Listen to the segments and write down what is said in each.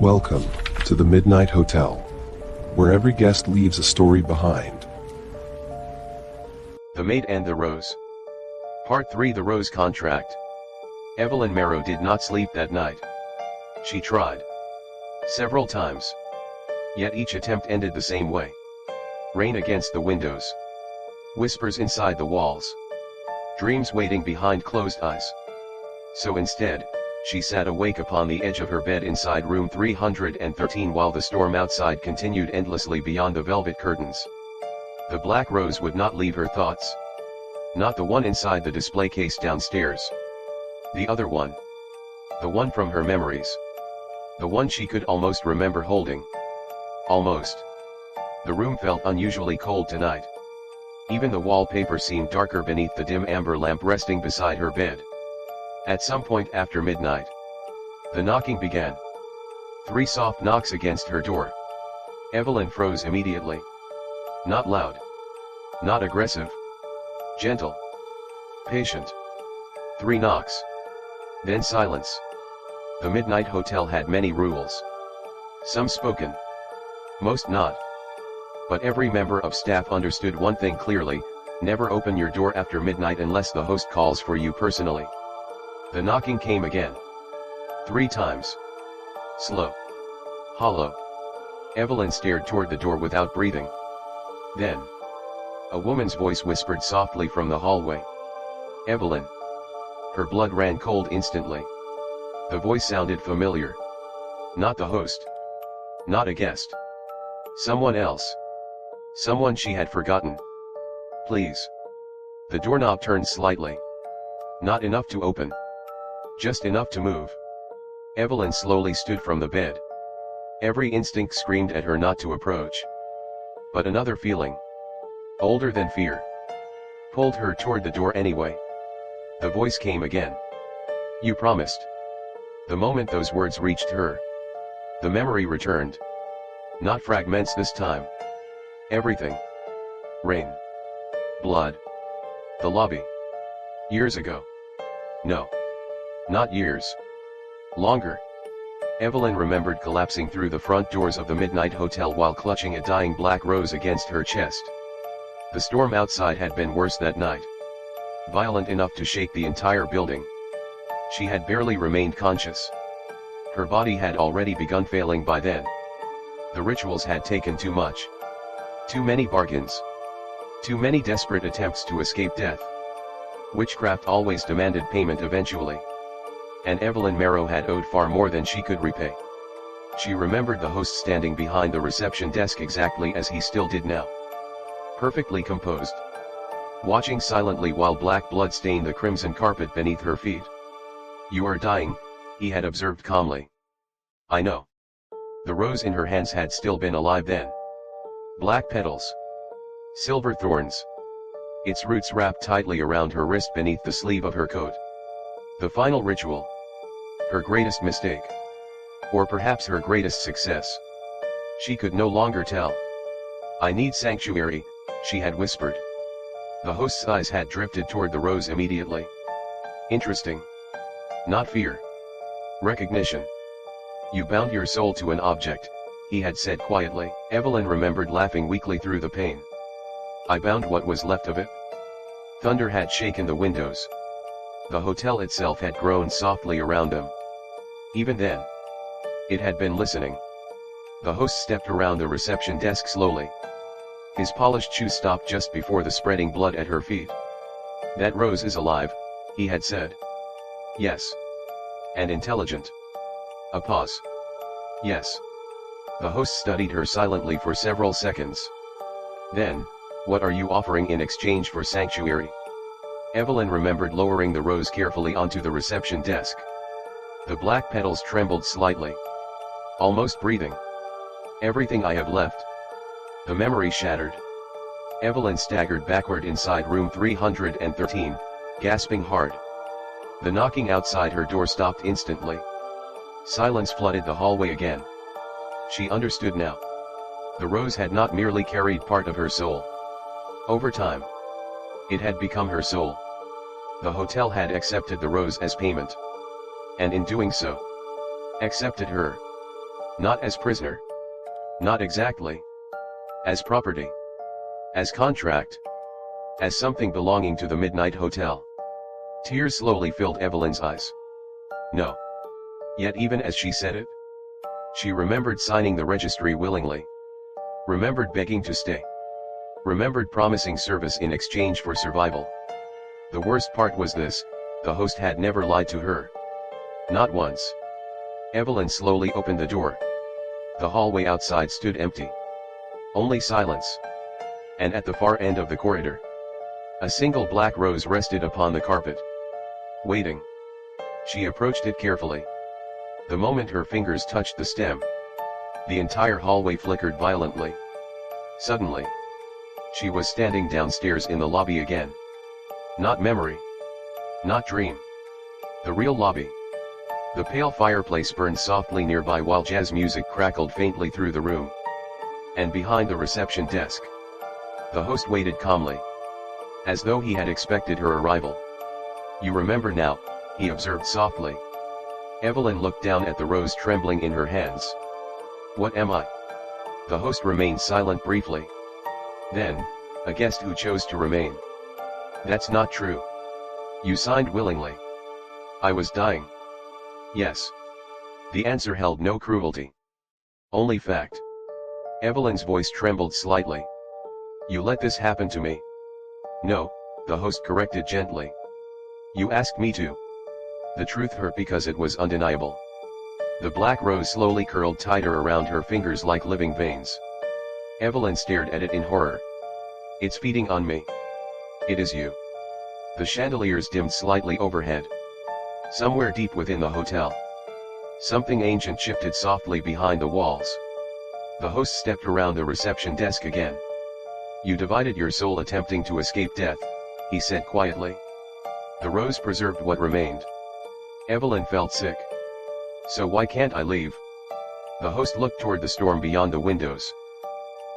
Welcome to the Midnight Hotel, where every guest leaves a story behind. The Maid and the Rose. Part 3: The Rose Contract. Evelyn Marrow did not sleep that night. She tried several times, yet each attempt ended the same way. Rain against the windows, whispers inside the walls, dreams waiting behind closed eyes. So instead, she sat awake upon the edge of her bed inside room 313 while the storm outside continued endlessly beyond the velvet curtains. The black rose would not leave her thoughts. Not the one inside the display case downstairs. The other one. The one from her memories. The one she could almost remember holding. Almost. The room felt unusually cold tonight. Even the wallpaper seemed darker beneath the dim amber lamp resting beside her bed. At some point after midnight, the knocking began. 3 soft knocks against her door. Evelyn froze immediately. Not loud. Not aggressive. Gentle. Patient. 3 knocks. Then silence. The Midnight Hotel had many rules. Some spoken. Most not. But every member of staff understood one thing clearly: never open your door after midnight unless the host calls for you personally. The knocking came again. 3 times. Slow. Hollow. Evelyn stared toward the door without breathing. Then, a woman's voice whispered softly from the hallway. Evelyn. Her blood ran cold instantly. The voice sounded familiar. Not the host. Not a guest. Someone else. Someone she had forgotten. Please. The doorknob turned slightly. Not enough to open. Just enough to move. Evelyn slowly stood from the bed. Every instinct screamed at her not to approach. But another feeling, older than fear, pulled her toward the door anyway. The voice came again. You promised. The moment those words reached her, the memory returned. Not fragments this time. Everything. Rain. Blood. The lobby. Years ago. No. Not years. Longer. Evelyn remembered collapsing through the front doors of the Midnight Hotel while clutching a dying black rose against her chest. The storm outside had been worse that night. Violent enough to shake the entire building. She had barely remained conscious. Her body had already begun failing by then. The rituals had taken too much. Too many bargains. Too many desperate attempts to escape death. Witchcraft always demanded payment eventually. And Evelyn Marrow had owed far more than she could repay. She remembered the host standing behind the reception desk exactly as he still did now. Perfectly composed. Watching silently while black blood stained the crimson carpet beneath her feet. You are dying, he had observed calmly. I know. The rose in her hands had still been alive then. Black petals. Silver thorns. Its roots wrapped tightly around her wrist beneath the sleeve of her coat. The final ritual. Her greatest mistake. Or perhaps her greatest success. She could no longer tell. I need sanctuary, she had whispered. The host's eyes had drifted toward the rose immediately. Interesting. Not fear. Recognition. You bound your soul to an object, he had said quietly. Evelyn remembered laughing weakly through the pain. I bound what was left of it. Thunder had shaken the windows. The hotel itself had groaned softly around them. Even then, it had been listening. The host stepped around the reception desk slowly. His polished shoe stopped just before the spreading blood at her feet. That rose is alive, he had said. Yes. And intelligent. A pause. Yes. The host studied her silently for several seconds. Then, what are you offering in exchange for sanctuary? Evelyn remembered lowering the rose carefully onto the reception desk. The black petals trembled slightly. Almost breathing. Everything I have left. The memory shattered. Evelyn staggered backward inside room 313, gasping hard. The knocking outside her door stopped instantly. Silence flooded the hallway again. She understood now. The rose had not merely carried part of her soul. Over time, it had become her soul. The hotel had accepted the rose as payment. And in doing so, accepted her. Not as prisoner. Not exactly. As property. As contract. As something belonging to the Midnight Hotel. Tears slowly filled Evelyn's eyes. No. Yet even as she said it, she remembered signing the registry willingly. Remembered begging to stay. Remembered promising service in exchange for survival. The worst part was this, the host had never lied to her. Not once. Evelyn slowly opened the door. The hallway outside stood empty. Only silence. And at the far end of the corridor, a single black rose rested upon the carpet. Waiting. She approached it carefully. The moment her fingers touched the stem, the entire hallway flickered violently. Suddenly, she was standing downstairs in the lobby again. Not memory. Not dream. The real lobby. The pale fireplace burned softly nearby while jazz music crackled faintly through the room. And behind the reception desk, the host waited calmly, as though he had expected her arrival. You remember now, he observed softly. Evelyn looked down at the rose trembling in her hands. What am I? The host remained silent briefly. Then, a guest who chose to remain. That's not true. You signed willingly. I was dying. Yes. The answer held no cruelty. Only fact. Evelyn's voice trembled slightly. You let this happen to me. No, the host corrected gently. You asked me to. The truth hurt because it was undeniable. The black rose slowly curled tighter around her fingers like living veins. Evelyn stared at it in horror. It's feeding on me. It is you. The chandeliers dimmed slightly overhead. Somewhere deep within the hotel, something ancient shifted softly behind the walls. The host stepped around the reception desk again. You divided your soul attempting to escape death, he said quietly. The rose preserved what remained. Evelyn felt sick. So why can't I leave? The host looked toward the storm beyond the windows.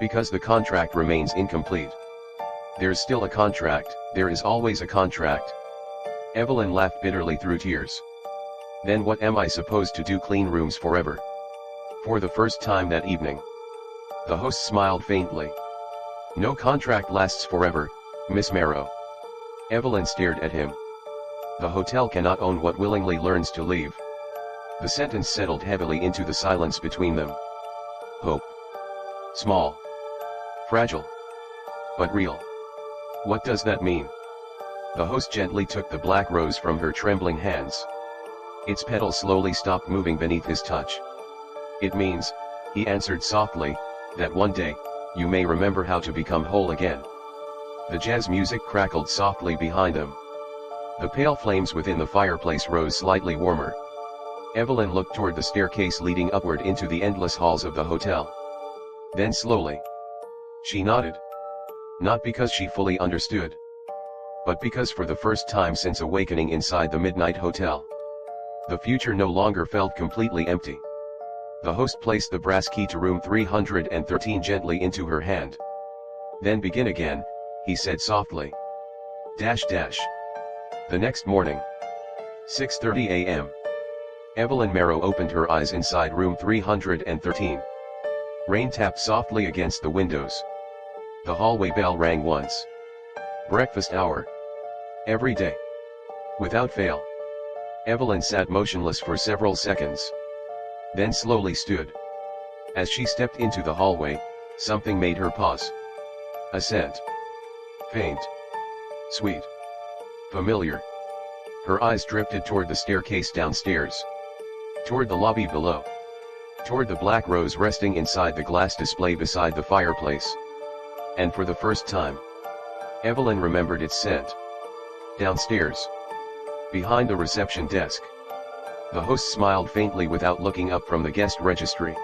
Because the contract remains incomplete. There's still a contract, there is always a contract. Evelyn laughed bitterly through tears. Then what am I supposed to do? Clean rooms forever? For the first time that evening, the host smiled faintly. No contract lasts forever, Miss Marrow. Evelyn stared at him. The hotel cannot own what willingly learns to leave. The sentence settled heavily into the silence between them. Hope. Small. Fragile. But real. What does that mean? The host gently took the black rose from her trembling hands. Its petals slowly stopped moving beneath his touch. It means, he answered softly, that one day, you may remember how to become whole again. The jazz music crackled softly behind them. The pale flames within the fireplace rose slightly warmer. Evelyn looked toward the staircase leading upward into the endless halls of the hotel. Then slowly, she nodded. Not because she fully understood, but because for the first time since awakening inside the Midnight Hotel, the future no longer felt completely empty. The host placed the brass key to room 313 gently into her hand. Then begin again, he said softly. The next morning, 6:30 a.m. Evelyn Marrow opened her eyes inside room 313. Rain tapped softly against the windows. The hallway bell rang once. Breakfast hour. Every day. Without fail. Evelyn sat motionless for several seconds. Then slowly stood. As she stepped into the hallway, something made her pause. A scent. Faint. Sweet. Familiar. Her eyes drifted toward the staircase downstairs. Toward the lobby below. Toward the black rose resting inside the glass display beside the fireplace. And for the first time, Evelyn remembered its scent. Downstairs. Behind the reception desk. The host smiled faintly without looking up from the guest registry.